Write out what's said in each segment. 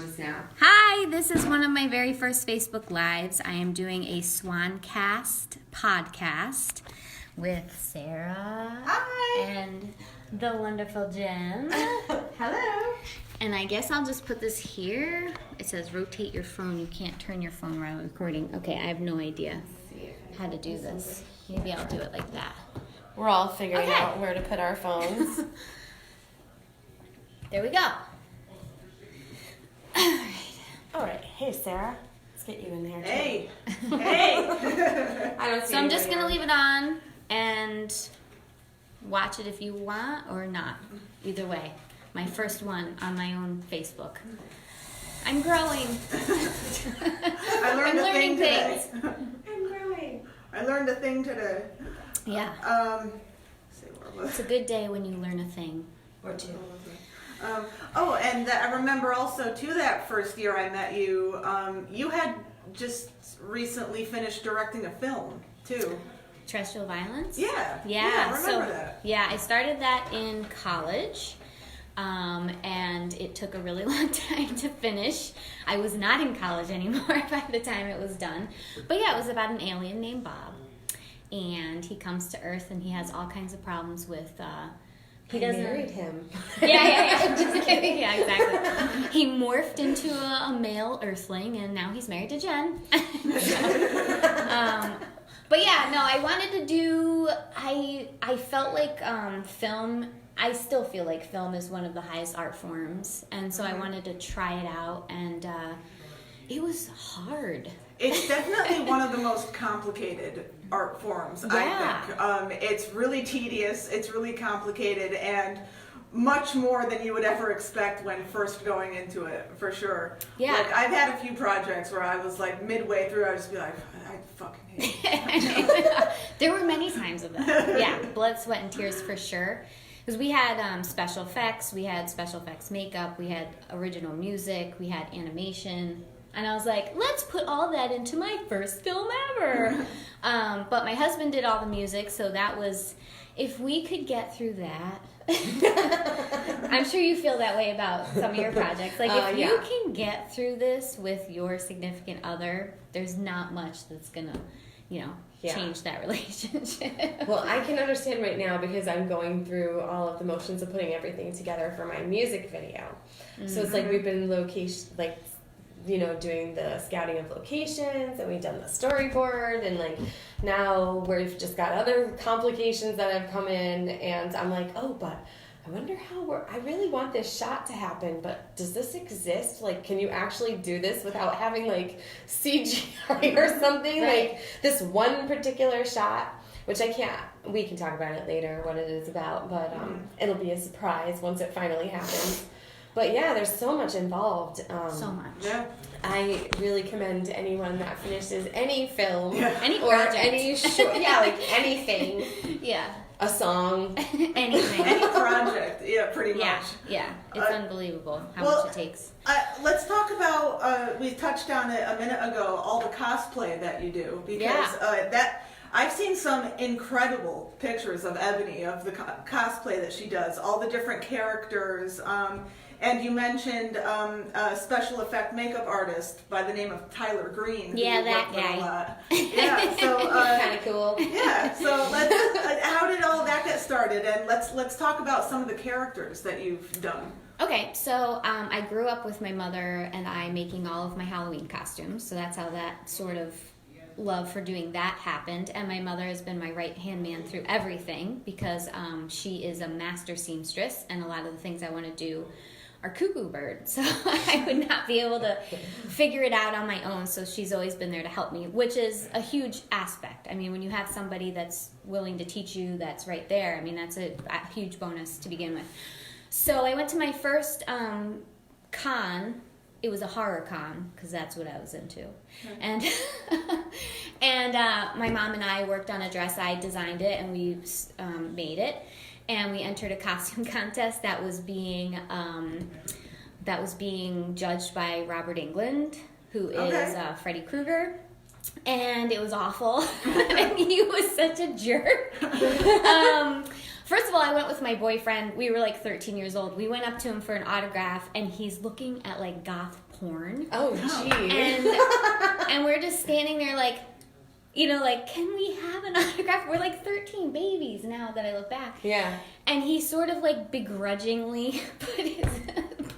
just now. Hi, this is one of my very first Facebook Lives. I am doing a Swan Cast podcast with Sarah. Hi. And the wonderful Jen. Hello. And I guess I'll just put this here. It says rotate your phone. You can't turn your phone while recording. Okay, I have no idea how to do this. Maybe I'll do it like that. We're all figuring out where to put our phones. There we go. All right. Hey, Sarah. Let's get you in there, too. Hey. Hey. I don't see So I'm just anybody going to else. leave it on and watch it if you want or not. Either way. My first one on my own Facebook. I'm growing. I learned I'm a learning thing today. things. I'm growing. I learned a thing today. Yeah. Let's see where was It's a good day when you learn a thing or two. and I remember also too that first year I met you, you had just recently finished directing a film too. Terrestrial violence? Yeah. Yeah. I remember that. Yeah, I started that in college. And it took a really long time to finish. I was not in college anymore by the time it was done. But yeah, it was about an alien named Bob. And he comes to Earth and he has all kinds of problems with, he doesn't married him. Yeah. Just kidding. Yeah, exactly. He morphed into a male Earthling and now he's married to Jen. But yeah, no, I wanted to do, I felt like film, I still feel like film is one of the highest art forms. And so I wanted to try it out and it was hard. It's definitely one of the most complicated art forms, Yeah. I think. It's really tedious, it's really complicated, and much more than you would ever expect when first going into it, for sure. Yeah. Like, I've had a few projects where I was like, midway through, I'd just be like, I fucking hate it. There were many times of that. Yeah, blood, sweat, and tears for sure. Because we had special effects, we had special effects makeup, we had original music, we had animation. And I was like, let's put all that into my first film ever. But my husband did all the music, so that was, if we could get through that. I'm sure you feel that way about some of your projects. Like, if you can get through this with your significant other, there's not much that's going to, change that relationship. Well, I can understand right now because I'm going through all of the motions of putting everything together for my music video. Mm-hmm. So it's like we've been doing the scouting of locations, and we've done the storyboard, and like now we've just got other complications that have come in, and I'm like, oh, but I wonder how I really want this shot to happen, but does this exist? Like, can you actually do this without having like CGI or something? Right. Like this one particular shot, which I can't, we can talk about it later, what it is about, but it'll be a surprise once it finally happens. But yeah, there's so much involved. So much. Yeah. I really commend anyone that finishes any film Any or project. any short, like anything, Yeah. a song. Anything. Any project, pretty much. Yeah. It's unbelievable how much it takes. Let's talk about, we touched on it a minute ago, all the cosplay that you do, because I've seen some incredible pictures of Ebony, of the cosplay that she does, all the different characters, and you mentioned a special effect makeup artist by the name of Tyler Green. Yeah, who you that work with guy. a lot. Yeah, so Kind of cool. yeah, so how did all that get started? And let's talk about some of the characters that you've done. Okay, so I grew up with my mother and I making all of my Halloween costumes, so that's how that sort of love for doing that happened. And my mother has been my right-hand man through everything because she is a master seamstress, and a lot of the things I want to do are cuckoo bird, so I would not be able to figure it out on my own, so she's always been there to help me, which is a huge aspect. I mean, when you have somebody that's willing to teach you, that's right there, I mean, that's a huge bonus to begin with. So I went to my first con. It was a horror con, because that's what I was into. And my mom and I worked on a dress. I designed it, and we made it. And we entered a costume contest that was being judged by Robert England, who is Freddy Krueger. And it was awful. And he was such a jerk. First of all, I went with my boyfriend. We were like 13 years old. We went up to him for an autograph, and he's looking at like goth porn. Oh, gee. And we're just standing there like, you know, like, can we have an autograph? We're like 13 babies now that I look back. Yeah. And he sort of like begrudgingly put his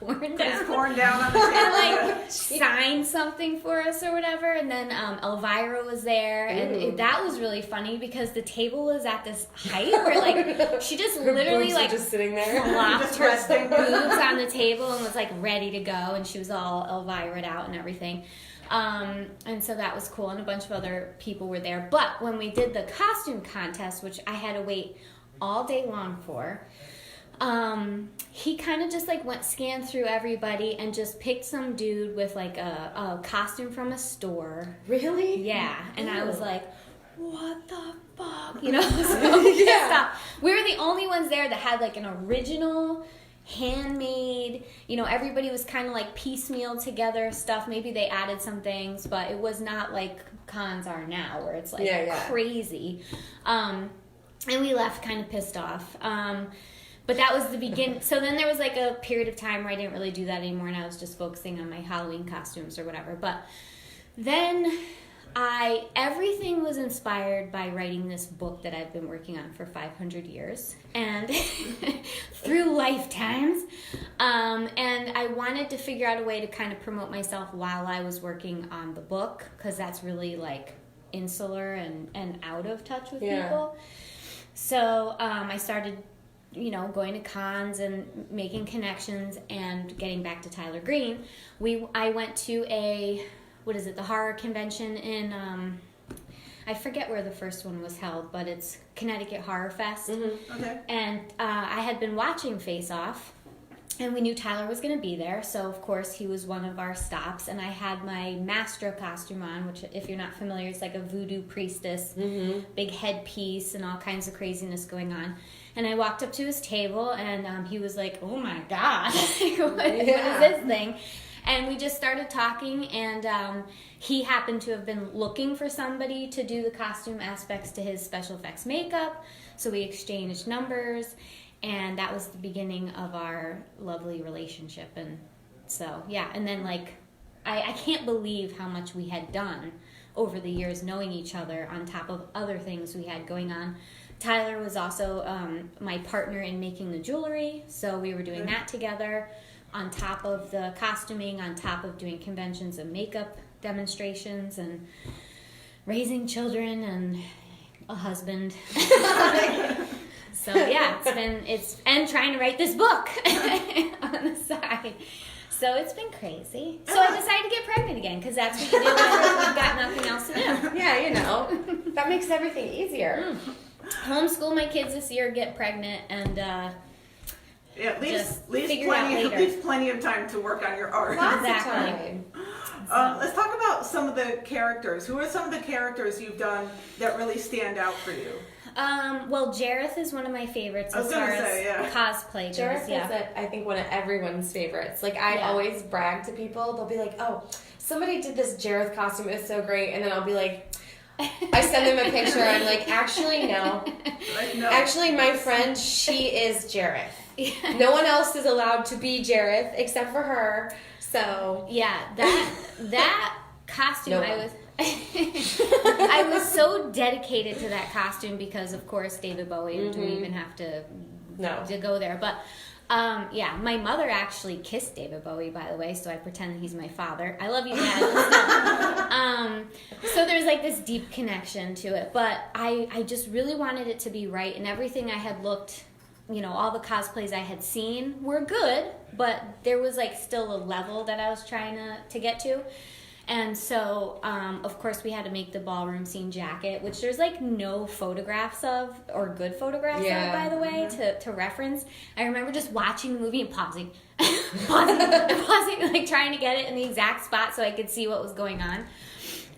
porn down. Put his porn down on the table. And like signed something for us or whatever. And then Elvira was there. And that was really funny because the table was at this height where like she just Her literally boobs are like just sitting there. flopped Just her resting. boobs on the table and was like ready to go. And she was all Elvira'd out and everything. And so that was cool, and a bunch of other people were there. But when we did the costume contest, which I had to wait all day long for, he kind of just like scanned through everybody and just picked some dude with like a costume from a store. Really? Yeah, and I was Ew. like, what the fuck? You know, so pissed off. We were the only ones there that had like an original handmade, you know, everybody was kind of like piecemeal together stuff. Maybe they added some things, but it was not like cons are now where it's like crazy. And we left kind of pissed off. But that was the beginning. So then there was like a period of time where I didn't really do that anymore, and I was just focusing on my Halloween costumes or whatever. But then everything was inspired by writing this book that I've been working on for 500 years and through lifetimes. And I wanted to figure out a way to kind of promote myself while I was working on the book, because that's really like insular and out of touch with people. So I started, you know, going to cons and making connections. And getting back to Tyler Green, I went to the horror convention in, I forget where the first one was held, but it's Connecticut Horror Fest. Mm-hmm. Okay. And I had been watching Face Off, and we knew Tyler was going to be there, so of course he was one of our stops. And I had my Mastro costume on, which, if you're not familiar, is like a voodoo priestess, big headpiece and all kinds of craziness going on. And I walked up to his table, and he was like, "Oh my God, what is this thing?" And we just started talking, and he happened to have been looking for somebody to do the costume aspects to his special effects makeup. So we exchanged numbers, and that was the beginning of our lovely relationship. And so, yeah, and then like, I can't believe how much we had done over the years knowing each other on top of other things we had going on. Tyler was also my partner in making the jewelry, so we were doing that together. On top of the costuming, on top of doing conventions and makeup demonstrations and raising children and a husband. So yeah, and trying to write this book on the side. So it's been crazy. So I decided to get pregnant again, because that's what you do when you've got nothing else to do. Yeah, you know, that makes everything easier. Homeschool my kids this year, get pregnant, and Yeah, leaves figure it out later. plenty of time to work on your art. Lots Exactly. of time. Let's talk about some of the characters. Who are some of the characters you've done that really stand out for you? Well, Jareth is one of my favorites I was as far gonna say, as cosplay goes. Jareth Yeah. is, I think, one of everyone's favorites. Like, I always brag to people. They'll be like, "Oh, somebody did this Jareth costume. It was so great." And then I'll be like, I send them a picture. I'm like, actually, no. Like, no. Actually, my friend, she is Jareth. No one else is allowed to be Jareth except for her. So Yeah, that costume, No. I was so dedicated to that costume because, of course, David Bowie. Do we even have to go there? But yeah, my mother actually kissed David Bowie, by the way, so I pretend that he's my father. I love you, Dad. So there's like this deep connection to it, but I just really wanted it to be right, and everything I had looked, you know, all the cosplays I had seen were good, but there was like still a level that I was trying to get to. And so, of course, we had to make the ballroom scene jacket, which there's like no photographs of, or good photographs of, by the way, to reference. I remember just watching the movie and pausing, like trying to get it in the exact spot so I could see what was going on.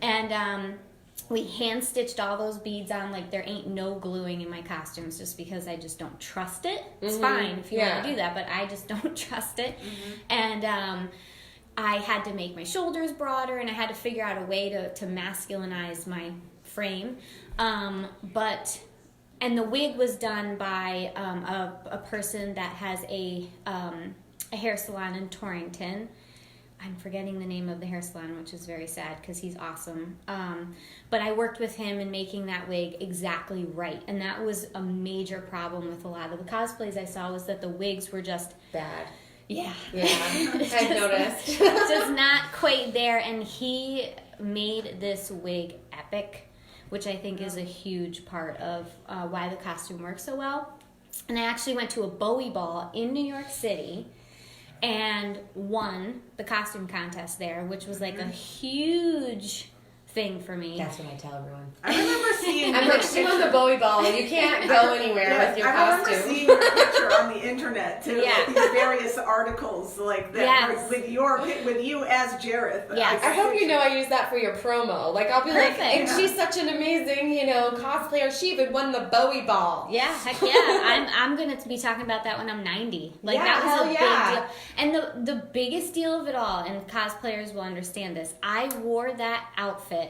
And we hand stitched all those beads on. Like, there ain't no gluing in my costumes just because I just don't trust it. It's fine if you want to do that, but I just don't trust it. And I had to make my shoulders broader, and I had to figure out a way to masculinize my frame. And And the wig was done by a person that has a hair salon in Torrington. I'm forgetting the name of the hair salon, which is very sad because he's awesome. But I worked with him in making that wig exactly right. And that was a major problem with a lot of the cosplays I saw, was that the wigs were just... Bad. Yeah. Yeah, I've noticed. Just not quite there. And he made this wig epic, which I think is a huge part of why the costume works so well. And I actually went to a Bowie ball in New York City and won the costume contest there, which was like a huge thing for me. That's what I tell everyone. I remember seeing. I'm like, she won the Bowie ball. You can't go anywhere with your costume. I remember seeing your picture on the internet too, Yeah. with these various articles like that, Yes. with you as Jareth. Yes. I hope you know I use that for your promo. Like, I'll be Perfect. like, and she's such an amazing, cosplayer. She even won the Bowie ball. Yeah, heck yeah. I'm going to be talking about that when I'm 90. Like, Yeah, that was hell a yeah. big deal. And the biggest deal of it all, and cosplayers will understand this, I wore that outfit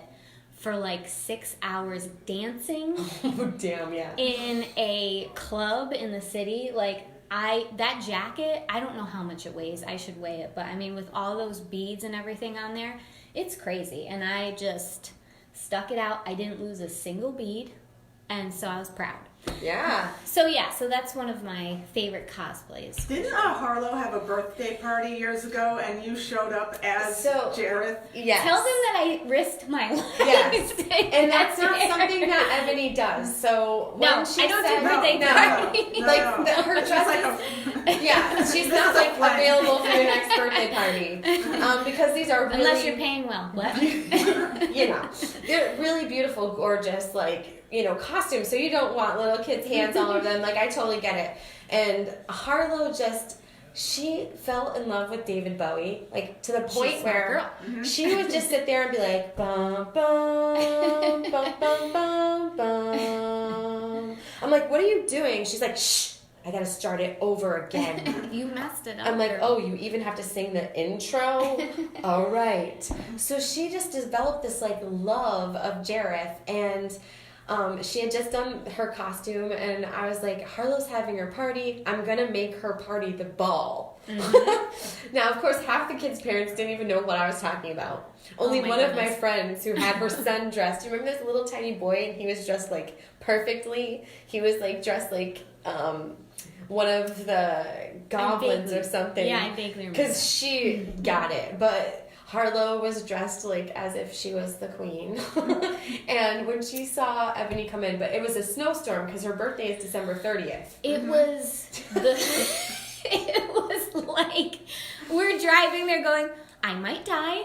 for like 6 hours dancing Oh, damn, yeah. in a club in the city. Like, that jacket, I don't know how much it weighs. I should weigh it. But, I mean, with all those beads and everything on there, it's crazy. And I just stuck it out. I didn't lose a single bead. And so I was proud. Yeah. So that's one of my favorite cosplays. Didn't Harlow have a birthday party years ago, and you showed up as Jareth? Yes. Tell them that I risked my life. Yes. And that's not there. something that Ebony does. So when No, she I don't said, do birthday parties. Like, her It's dress just like yeah, she's not like available for your next birthday party. Because these are really, Unless you're paying well. What? they're really beautiful, gorgeous, like, costumes. So you don't want little kids' hands all over them. Like, I totally get it. And Harlow she fell in love with David Bowie, like, to the point She's a smart where girl. she would just sit there and be like, bum, bum, bum, bum, bum, bum. I'm like, what are you doing? She's like, shh, I gotta start it over again. You messed it up. I'm like, oh, you even have to sing the intro? All right. So she just developed this, like, love of Jareth, and she had just done her costume, and I was like, Harlow's having her party. I'm going to make her party the ball. Mm-hmm. Now, of course, half the kids' parents didn't even know what I was talking about. Only one of my friends who had her son dressed. Do you remember this little tiny boy? And he was dressed, like, perfectly. He was, like, dressed like one of the goblins or something. Yeah, I vaguely remember. Because she got it. But Harlow was dressed like as if she was the queen. And when she saw Ebony come in, but it was a snowstorm because her birthday is December 30th. It was it was like we're driving there going, I might die,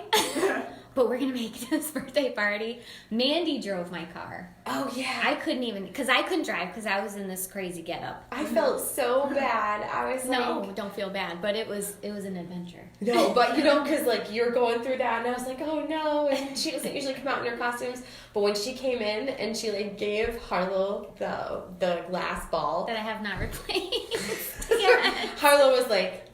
but we're going to make this birthday party. Mandy drove my car. Oh, yeah. I couldn't even, because I couldn't drive because I was in this crazy getup. I felt so bad. I was No, like... don't feel bad, but it was an adventure. No, but because, like, you're going through that, and I was like, oh, no, and she doesn't usually come out in her costumes, but when she came in and she, like, gave Harlow the glass ball... That I have not replaced. Harlow was like...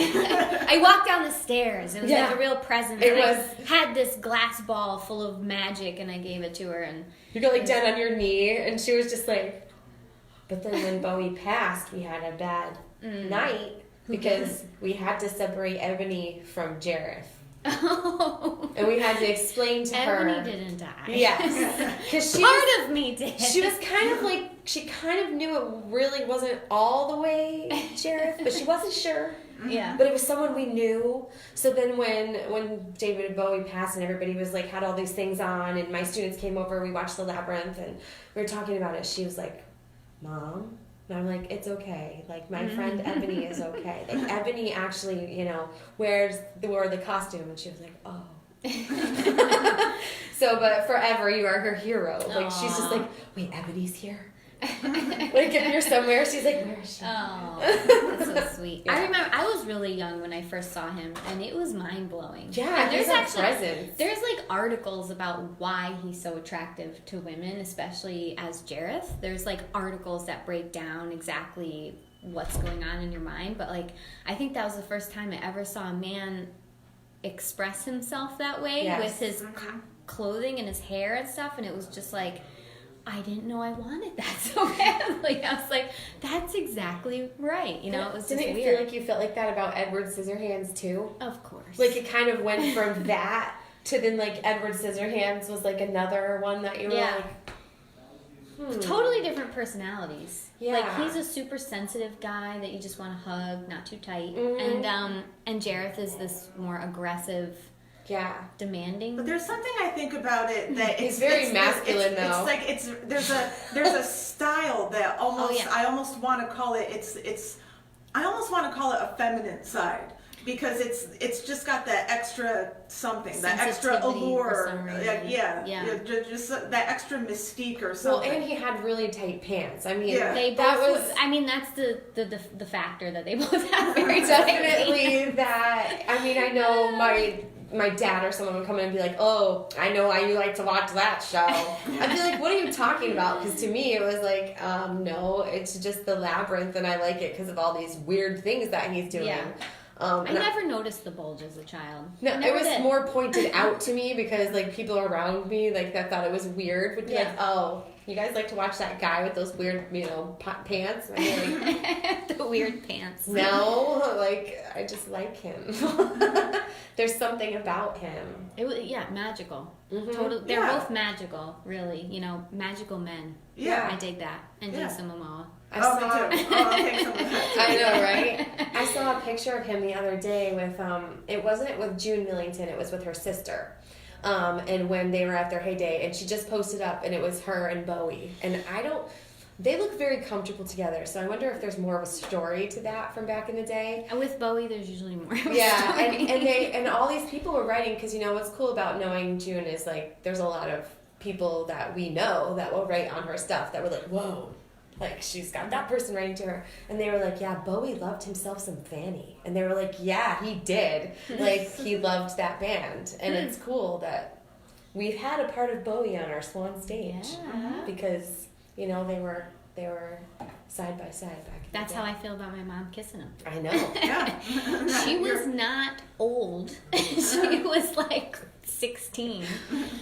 I walked down the stairs. It was like a real present. I had this glass ball full of magic, and I gave it to her. And you got, like, down on your knee, and she was just like... But then when Bowie passed, we had a bad night because we had to separate Ebony from Jareth. Oh. And we had to explain to her... Ebony didn't die. Yes. Because Part of me did. She was kind of like... She kind of knew it really wasn't all the way Jareth, but she wasn't sure. Yeah. But it was someone we knew. So then when David Bowie passed and everybody was like, had all these things on, and my students came over, we watched The Labyrinth, and we were talking about it. She was like, Mom? And I'm like, it's okay. Like, my friend Ebony is okay. Like, Ebony actually, wore the costume. And she was like, oh. So, but forever, you are her hero. Like, she's just like, wait, Ebony's here? Like, if you're somewhere, she's like, where is she? Oh, that's so sweet. Yeah. I remember I was really young when I first saw him, and it was mind-blowing. Yeah, and there's a presence. There's, like, articles about why he's so attractive to women, especially as Jareth. There's, like, articles that break down exactly what's going on in your mind, but, like, I think that was the first time I ever saw a man express himself that way with his clothing and his hair and stuff, and it was just like... I didn't know I wanted that so badly. I was like, that's exactly right. You know, it was just Didn't it weird. feel like you felt like that about Edward Scissorhands too? Of course. Like it kind of went from that to then like Edward Scissorhands was like another one that you were like, totally different personalities. Yeah. Like he's a super sensitive guy that you just want to hug, not too tight. And Jareth is this more aggressive, demanding. But there's something I think about it that He's very masculine though. It's like there's a style that almost I almost want to call it I almost want to call it a feminine side. Because it's just got that extra something, that extra allure, just that extra mystique or something. Well, and he had really tight pants. I mean, they both. I mean, that's the factor that they both have. Very definitely that. I mean, I know my dad or someone would come in and be like, "Oh, I know why you like to watch that show." I'd be like, "What are you talking about?" Because to me, it was like, no, it's just the labyrinth, and I like it because of all these weird things that he's doing. Yeah. I never noticed the bulge as a child. No, it was more pointed out to me because like people around me like that thought it was weird would be like, "Oh, you guys like to watch that guy with those weird, pants?" And I'm like, the weird pants. No, like I just like him. There's something about him. It was magical. Mm-hmm. Totally, they're both magical, really. You know, magical men. Yeah, I dig that. And Jason Momoa. Me too. I'll take some of that too. I know, right? I saw a picture of him the other day with it wasn't with June Millington, it was with her sister. And when they were at their heyday, and she just posted up, and it was her and Bowie. And they look very comfortable together, so I wonder if there's more of a story to that from back in the day. And with Bowie, there's usually more of a story. and all these people were writing, because you know what's cool about knowing June is like there's a lot of people that we know that will write on her stuff that were like, whoa. Like, she's got that person writing to her. And they were like, yeah, Bowie loved himself some Fanny. And they were like, yeah, he did. Like, he loved that band. And it's cool that we've had a part of Bowie on our Swan stage. Yeah. Because, you know, they were side by side back in That's the day. how I feel about my mom kissing him. I know. Yeah. She was not old. She was like 16.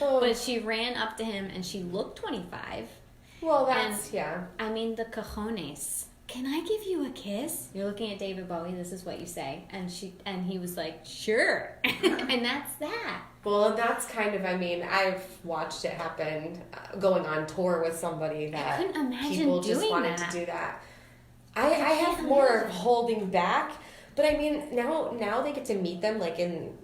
Oh. But she ran up to him and she looked 25. Well, that's, I mean, the cojones. Can I give you a kiss? You're looking at David Bowie, this is what you say. And he was like, sure. And that's that. Well, and that's kind of, I mean, I've watched it happen going on tour with somebody that I couldn't imagine people just doing wanted that. to do that. I have more of holding back, but I mean, now they get to meet them like in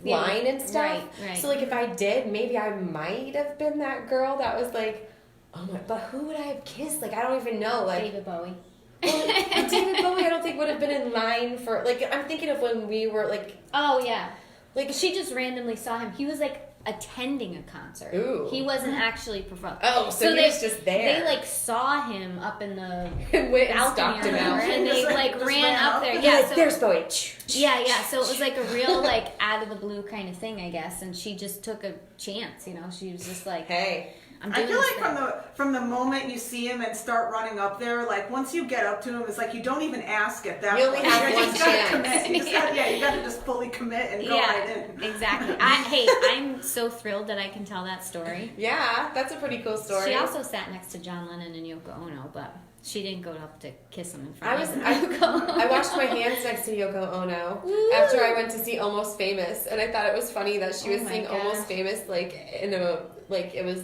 line and stuff. Right. So like if I did, maybe I might have been that girl that was like, oh my, but who would I have kissed? Like, I don't even know. Like David Bowie. Well, David Bowie, I don't think would have been in line for, like, I'm thinking of when we were like, Oh, yeah. like She just randomly saw him. He was like attending a concert. Ooh. He wasn't actually performing. Oh, so he was just there. They like saw him up in the and went and balcony stalked or him whatever, out. and they like Just ran ran up up. there. Yeah, Yeah, like, so, there's Bowie. yeah. So it was like a real like out of the blue kind of thing, I guess. And she just took a chance. You know, she was just like, Hey. I'm I doing feel this like thing. from the moment you see him and start running up there, like once you get up to him, it's like you don't even ask at that You point. only have You one just gotta chance. commit. You just gotta, you gotta just fully commit and go right in. Exactly. I'm so thrilled that I can tell that story. Yeah, that's a pretty cool story. She also sat next to John Lennon and Yoko Ono, but she didn't go up to kiss him in I front was of Yoko. I washed my hands next to Yoko Ono Woo! after I went to see Almost Famous, and I thought it was funny that she was Oh my seeing God. Almost Famous like in a like it was,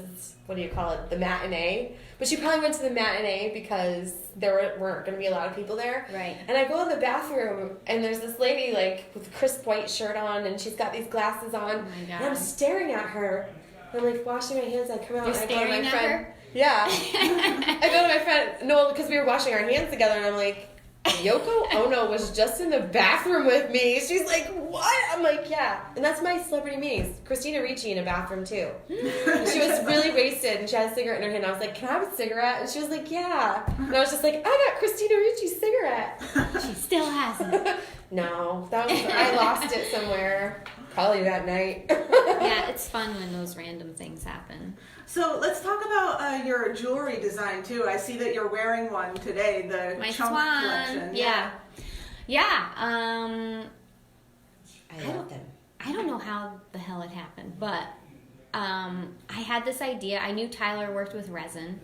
what do you call it, the matinee. But she probably went to the matinee because there weren't going to be a lot of people there. Right. And I go in the bathroom, and there's this lady like with a crisp white shirt on, and she's got these glasses on, Oh my God. and I'm staring at her. I'm like washing my hands. I come out You're and I go to staring my at friend. her? Yeah. I go to my friend. No, because we were washing our hands together, and I'm like, Yoko Ono was just in the bathroom with me. She's like, what? I'm like, yeah. And that's my celebrity meetings. Christina Ricci in a bathroom too. She was really wasted, and she had a cigarette in her hand. I was like, can I have a cigarette? And she was like, yeah. And I was just like, I got Christina Ricci's cigarette. She still hasn't. No, that was, I lost it somewhere. Probably that night. Yeah, it's fun when those random things happen. So let's talk about your jewelry design too. I see that you're wearing one today, the My Chunk Swan. collection. Yeah. I love them. I don't know how the hell it happened, but I had this idea. I knew Tyler worked with resin,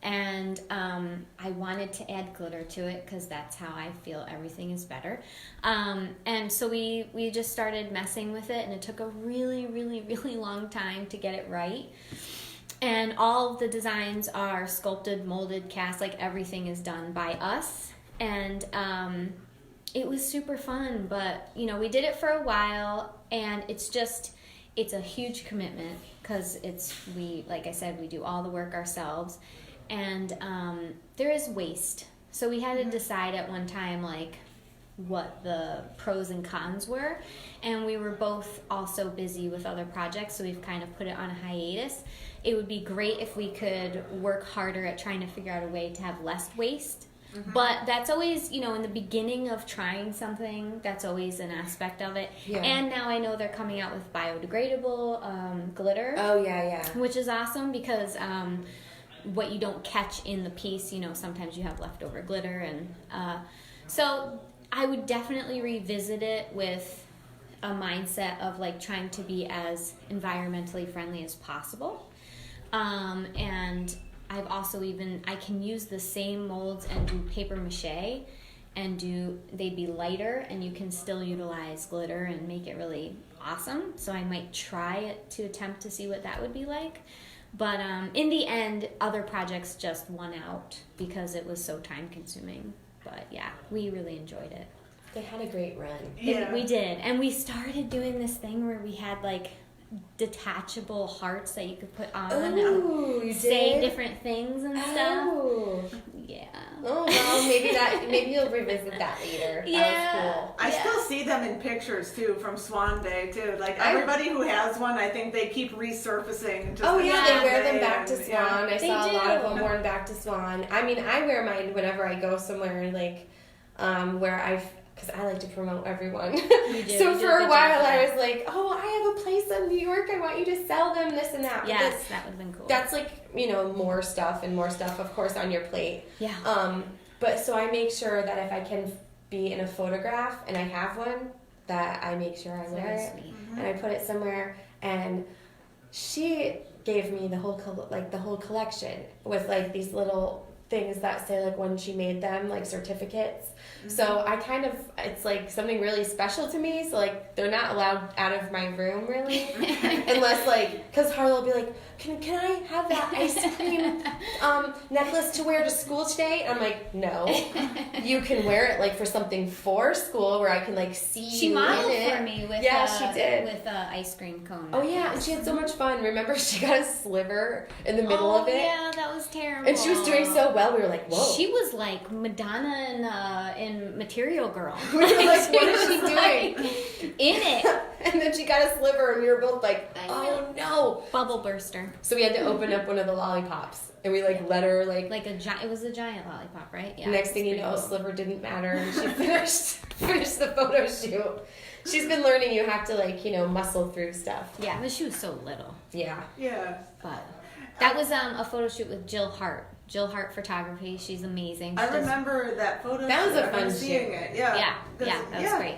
and I wanted to add glitter to it because that's how I feel everything is better. And so we just started messing with it, and it took a really, really, really long time to get it right. And all of the designs are sculpted, molded, cast, like everything is done by us. And it was super fun, but we did it for a while, and it's a huge commitment because like I said, we do all the work ourselves, and there is waste. So we had to decide at one time like what the pros and cons were, and we were both also busy with other projects, so we've kind of put it on a hiatus. It would be great if we could work harder at trying to figure out a way to have less waste. But that's always, in the beginning of trying something, that's always an aspect of it. Yeah. And now I know they're coming out with biodegradable glitter. Oh, yeah. Which is awesome because what you don't catch in the piece, sometimes you have leftover glitter. And so I would definitely revisit it with a mindset of like trying to be as environmentally friendly as possible. And I've also I can use the same molds and do paper mache and they'd be lighter, and you can still utilize glitter and make it really awesome. So I might try it to attempt to see what that would be like. But in the end, other projects just won out because it was so time consuming. But yeah, we really enjoyed it. They had a great run. Yeah. We did. And we started doing this thing where we had like detachable hearts that you could put on and say different things and stuff. Oh. Yeah. Oh, well, maybe you'll revisit that later. Yeah. That was cool. I still see them in pictures too from Swan Day too. Like everybody who has one, I think they keep resurfacing. They wear them back to Swan. Yeah. I saw a lot of them worn back to Swan. I mean, I wear mine whenever I go somewhere like because I like to promote everyone. You do. So for a while I was like, I have a place in New York. I want you to sell them this and that. Yes, that would have been cool. That's like, more stuff, of course, on your plate. Yeah. But so I make sure that if I can be in a photograph and I have one, that I make sure I wear it. Sweet. And I put it somewhere. And she gave me the whole collection with like these little things that say like when she made them, like certificates. So I it's like something really special to me. So like they're not allowed out of my room really, unless like, because Harlow will be like, can I have that ice cream necklace to wear to school today? And I'm like, no, you can wear it like for something for school where I can like see she you modeled in it. for me with she did with a ice cream cone. Oh yeah, and she had so much fun. Remember, she got a sliver in the middle of it. Yeah, that was terrible. And she was doing so well. We were like, whoa. She was like Madonna in Material Girl. We were like, what is she doing? In it. And then she got a sliver, and we were both like, oh no. Bubble burster. So we had to open up one of the lollipops, and we let her like it was a giant lollipop, right? Yeah. Next thing you know, cool. sliver didn't matter, and she finished the photo shoot. She's been learning you have to muscle through stuff. Yeah, but she was so little. Yeah. Yeah. But that was a photo shoot with Jill Hart. Jill Hart Photography. She's amazing. I remember that photo. That was a fun shoot. Seeing it. Yeah. That was great.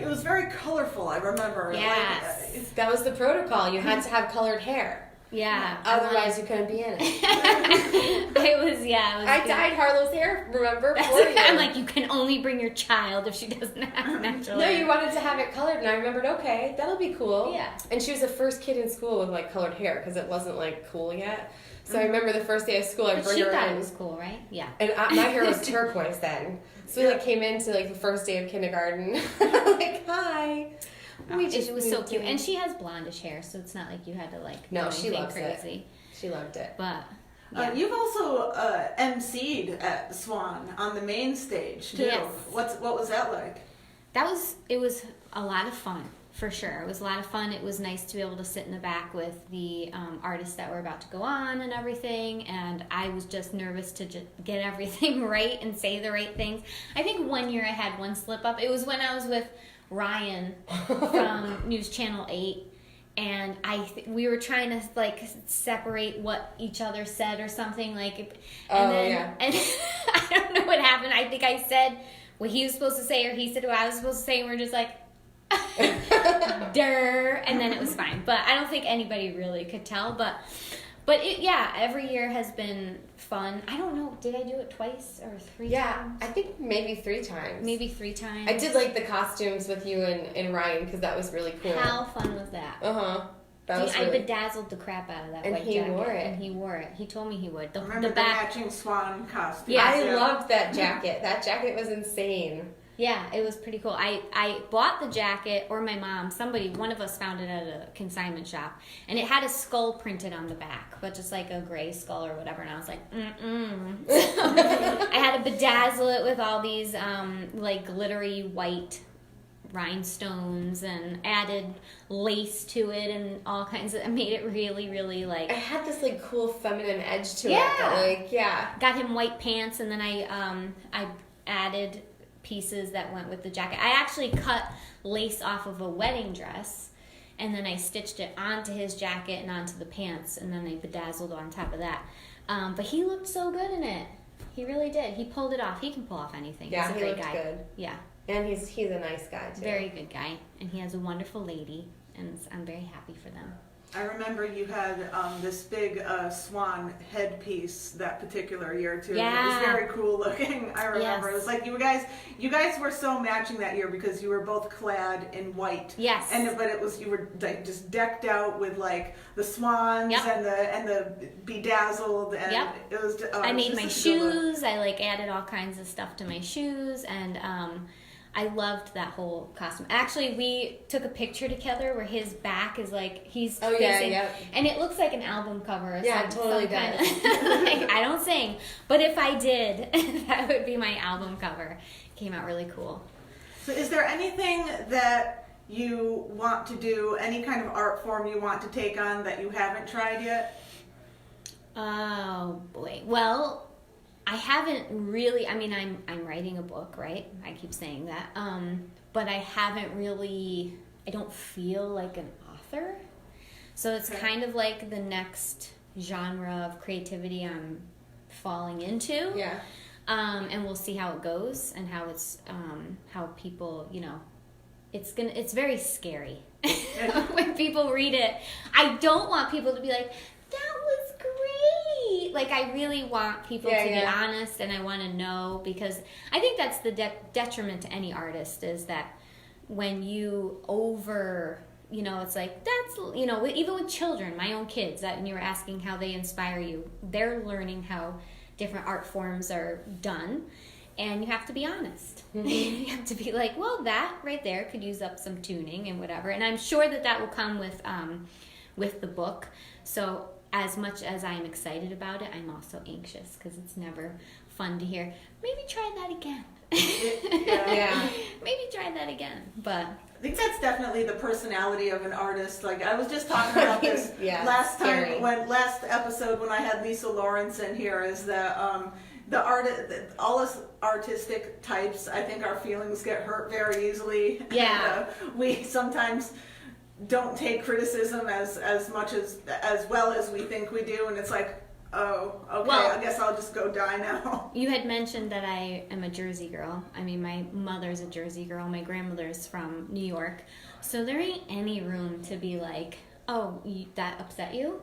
It was very colorful. I remember. Yes. That was the protocol. You had to have colored hair. Yeah. Otherwise, you couldn't be in it. It was I good. dyed Harlow's hair, remember? For you. I'm like, you can only bring your child if she doesn't have natural No, hair. you wanted to have it colored, and I remembered, okay, that'll be cool. Yeah. And she was the first kid in school with, colored hair, because it wasn't, cool yet. So I remember the first day of school, I bring her in. She thought it was cool, right? Yeah. And my hair was turquoise then. So we, came into, the first day of kindergarten. Hi. It was so cute. And she has blondish hair, so it's not like you had to, No, go she anything loves crazy. it. She loved it. But... Yeah. You've also emceed at Swan on the main stage too. Yes. What was that like? It was a lot of fun, for sure. It was a lot of fun. It was nice to be able to sit in the back with the artists that were about to go on and everything, and I was just nervous to just get everything right and say the right things. I think one year I had one slip up. It was when I was with Ryan from News Channel 8. And we were trying to separate what each other said or something and I don't know what happened. I think I said what he was supposed to say, or he said what I was supposed to say, and we're just like, "Durr." and then it was fine. But I don't think anybody really could tell. But every year has been fun. I don't know, did I do it twice or 3 times? I think maybe 3 times. Maybe 3 times. I did like the costumes with you and Ryan because that was really cool. How fun was that? I bedazzled the crap out of that white jacket. And he wore it. He told me he would. Remember the matching Swan costume. Yeah. I loved that jacket. That jacket was insane. Yeah, it was pretty cool. I bought the jacket, or my mom, one of us found it at a consignment shop, and it had a skull printed on the back, but just like a gray skull or whatever, and I was like, I had to bedazzle it with all these like glittery white rhinestones and added lace to it and all kinds of, I made it really, really like... It had this like cool feminine edge to it. That, got him white pants, and then I added pieces that went with the jacket. I actually cut lace off of a wedding dress, and then I stitched it onto his jacket and onto the pants, and then I bedazzled on top of that. But he looked so good in it. He really did. He pulled it off. He can pull off anything. Yeah, he's a great guy. Good. Yeah. And he's a nice guy too. Very good guy, and he has a wonderful lady, and I'm very happy for them. I remember you had this big swan headpiece that particular year too. Yeah. It was very cool looking. I remember. Yes. It was like you guys were so matching that year because you were both clad in white. Yes. But you were like just decked out with like the swans and the bedazzled, and it was. I made my shoes. I like added all kinds of stuff to my shoes, and I loved that whole costume. Actually, we took a picture together where his back is like he's facing, and it looks like an album cover. Or totally does. Like, I don't sing, but if I did, that would be my album cover. It came out really cool. So, is there anything that you want to do? Any kind of art form you want to take on that you haven't tried yet? Oh boy. Well, I haven't really, I mean, I'm writing a book, right? I keep saying that. But I haven't really, I don't feel like an author. So it's kind of like the next genre of creativity I'm falling into. Yeah. And we'll see how it goes and how it's, how people, it's very scary when people read it. I don't want people to be like, that was great. Like, I really want people to be honest, and I want to know, because I think that's the detriment to any artist, is that when you it's like, that's, even with children, my own kids, that when you were asking how they inspire you, they're learning how different art forms are done, and you have to be honest. Mm-hmm. You have to be like, well, that right there could use up some tuning and whatever, and I'm sure that will come with the book. So as much as I'm excited about it, I'm also anxious, because it's never fun to hear, maybe try that again. Maybe try that again. But I think that's definitely the personality of an artist. Like, I was just talking about this last episode when I had Lisa Lawrence in here, is that all us artistic types, I think our feelings get hurt very easily. Yeah. And, we sometimes don't take criticism as much as well as we think we do, and it's like, oh, okay, well, I guess I'll just go die now. You had mentioned that I am a Jersey girl. I mean, my mother's a Jersey girl. My grandmother's from New York. So there ain't any room to be like, oh, that upset you?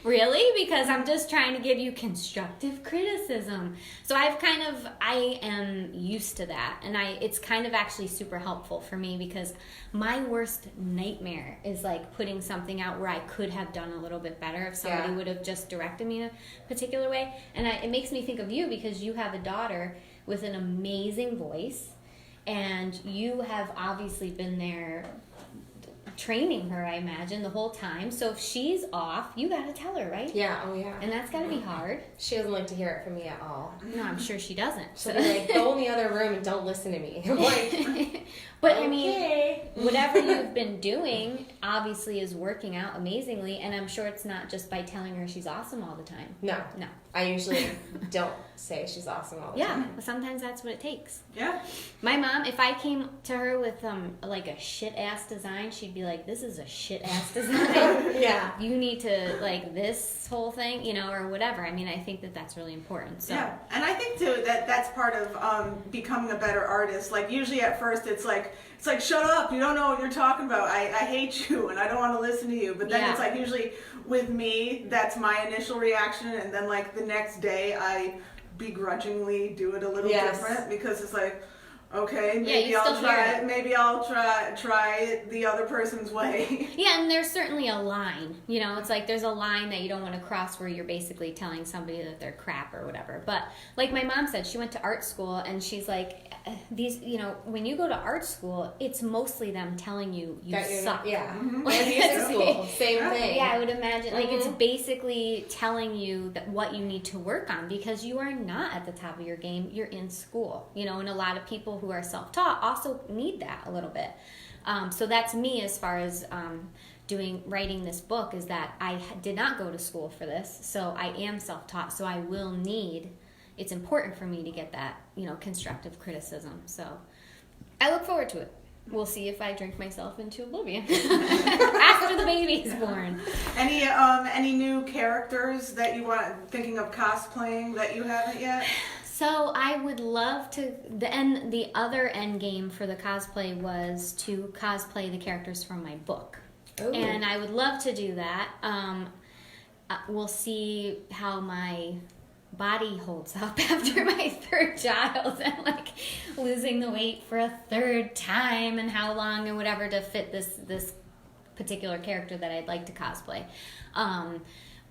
Really? Because I'm just trying to give you constructive criticism. So I am used to that. And it's kind of actually super helpful for me, because my worst nightmare is like putting something out where I could have done a little bit better if somebody would have just directed me in a particular way. And it makes me think of you, because you have a daughter with an amazing voice, and you have obviously been there training her, I imagine, the whole time. So if she's off, you gotta tell her, right? Yeah, oh yeah. And that's gotta be hard. She doesn't like to hear it from me at all. No, I'm sure she doesn't. She'll be like, go in the other room and don't listen to me. I'm like, but I mean, whatever you've been doing obviously is working out amazingly, and I'm sure it's not just by telling her she's awesome all the time. No. No. I usually don't say she's awesome all the time. Yeah, sometimes that's what it takes. Yeah. My mom, if I came to her with like a shit ass design, she'd be like, like, this is a shit ass design. Yeah. You need to, like, this whole thing, you know, or whatever. I mean, I think that that's really important. So. Yeah, and I think too that that's part of becoming a better artist. Like usually at first it's like shut up, you don't know what you're talking about. I hate you and I don't want to listen to you. But then it's like usually with me that's my initial reaction, and then like the next day I begrudgingly do it a little different because it's like, okay, maybe I'll try it. Maybe I'll try it the other person's way. Yeah, and there's certainly a line. You know, it's like there's a line that you don't want to cross where you're basically telling somebody that they're crap or whatever. But like my mom said, she went to art school, and she's like, these, you know, when you go to art school, it's mostly them telling you suck. And music school, same thing. Yeah, I would imagine. Like, it's basically telling you that what you need to work on, because you are not at the top of your game. You're in school, you know, and a lot of people who are self-taught also need that a little bit. So that's me as far as writing this book, is that I did not go to school for this, so I am self-taught, so I will need, it's important for me to get that, you know, constructive criticism. So I look forward to it. We'll see if I drink myself into oblivion after the baby's born. Any new characters that you want, thinking of cosplaying that you haven't yet? So I would love to, the other end game for the cosplay was to cosplay the characters from my book. Ooh. And I would love to do that. We'll see how my body holds up after my third child, and like losing the weight for a third time, and how long and whatever to fit this particular character that I'd like to cosplay.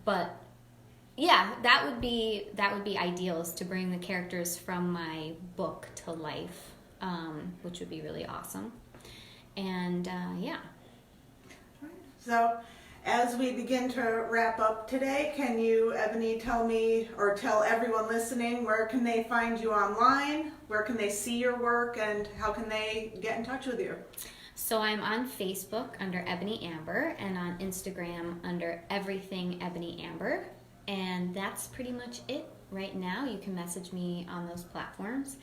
But yeah, that would be ideal, is to bring the characters from my book to life, which would be really awesome. And yeah. So, as we begin to wrap up today, can you, Ebony, tell me, or tell everyone listening, where can they find you online? Where can they see your work, and how can they get in touch with you? So I'm on Facebook under Ebony Amber, and on Instagram under Everything Ebony Amber. And that's pretty much it right now. You can message me on those platforms,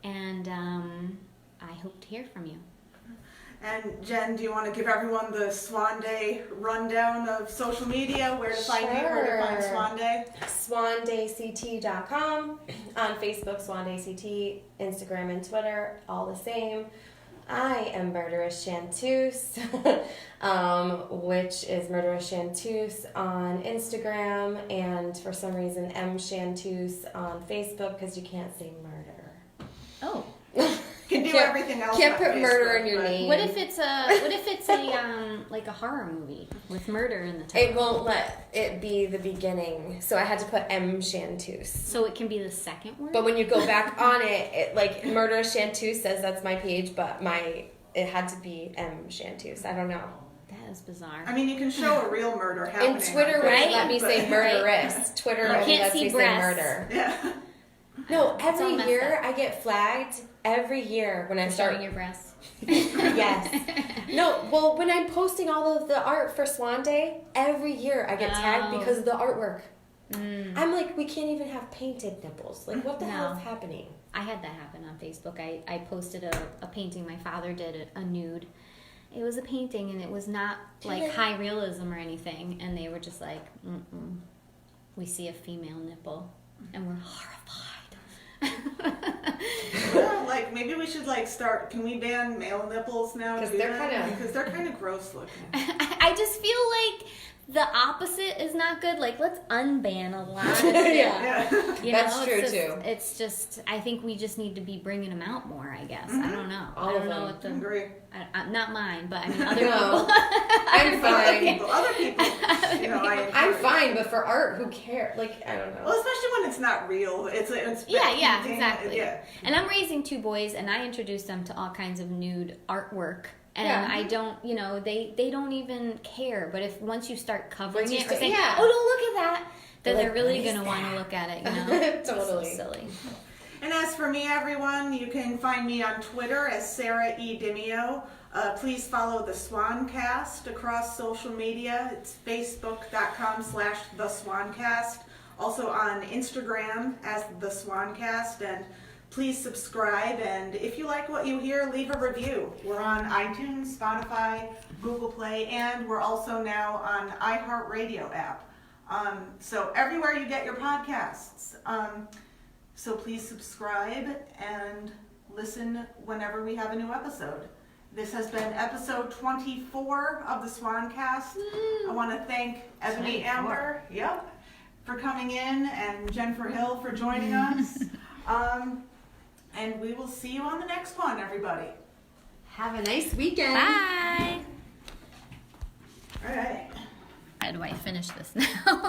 and I hope to hear from you. And Jen, do you want to give everyone the Swan Day rundown of social media, where to find you, where to find Swan Day? SwanDayCT.com, on Facebook, Swan Day CT, Instagram and Twitter, all the same. I am Murderous Chanteuse, which is Murderous Chanteuse on Instagram, and for some reason M Chanteuse on Facebook, because you can't say murder. Oh. Can do everything else. Can't put Facebook, murder in your name. What if it's a like a horror movie with murder in the title? It won't let it be the beginning, so I had to put M Chanteuse. So it can be the second word. But when you go back on it, like Murderous Chanteuse says that's my page, but it had to be M Chanteuse. I don't know. That is bizarre. I mean, you can show a real murder happening. And Twitter won't let me say murderess. Right? Twitter You only can't lets see me breasts. say murder. Yeah. No, all every messed year up. I get flagged. Every year when I start showing your breasts. Yes. No, well, when I'm posting all of the art for Swan Day, every year I get tagged because of the artwork. I'm like, we can't even have painted nipples. Like, what the hell is happening? I had that happen on Facebook. I posted a painting my father did, a nude. It was a painting, and it was not like high realism or anything. And they were just like, we see a female nipple, and we're horrified. Well, like maybe we should start. Can we ban male nipples now? Because they're kind of gross looking. I just feel like the opposite is not good. Like, let's unban a lot of stuff. Yeah. You That's know, true, it's too. It's just, I think we just need to be bringing them out more, I guess. Mm-hmm. I don't know. All I don't of know them. what the... Agree. not mine, but I mean other No. people. I'm fine. Other people. You know, I'm fine, but for art, who cares? Like, I don't know. Well, especially when it's not real. It's Yeah, painting. exactly. Yeah. And I'm raising two boys, and I introduce them to all kinds of nude artwork. And Yeah. I don't, they don't even care. But if once you start covering Once you it or start- saying, yeah. oh, don't look at that, then They're they're like, really "What is going to want to that?" look at it, you know? Totally. It's so silly. And as for me, everyone, you can find me on Twitter as Sarah E. DiMeo. Please follow the Swancast across social media. It's facebook.com/the Swancast. Also on Instagram as the Swancast, and please subscribe, and if you like what you hear, leave a review. We're on iTunes, Spotify, Google Play, and we're also now on iHeartRadio app. So everywhere you get your podcasts. So please subscribe and listen whenever we have a new episode. This has been episode 24 of the Swancast. I want to thank Ebony 24. Amber, for coming in, and Jennifer Hill for joining us. And we will see you on the next one, everybody. Have a nice weekend. Bye. All right. How do I finish this now?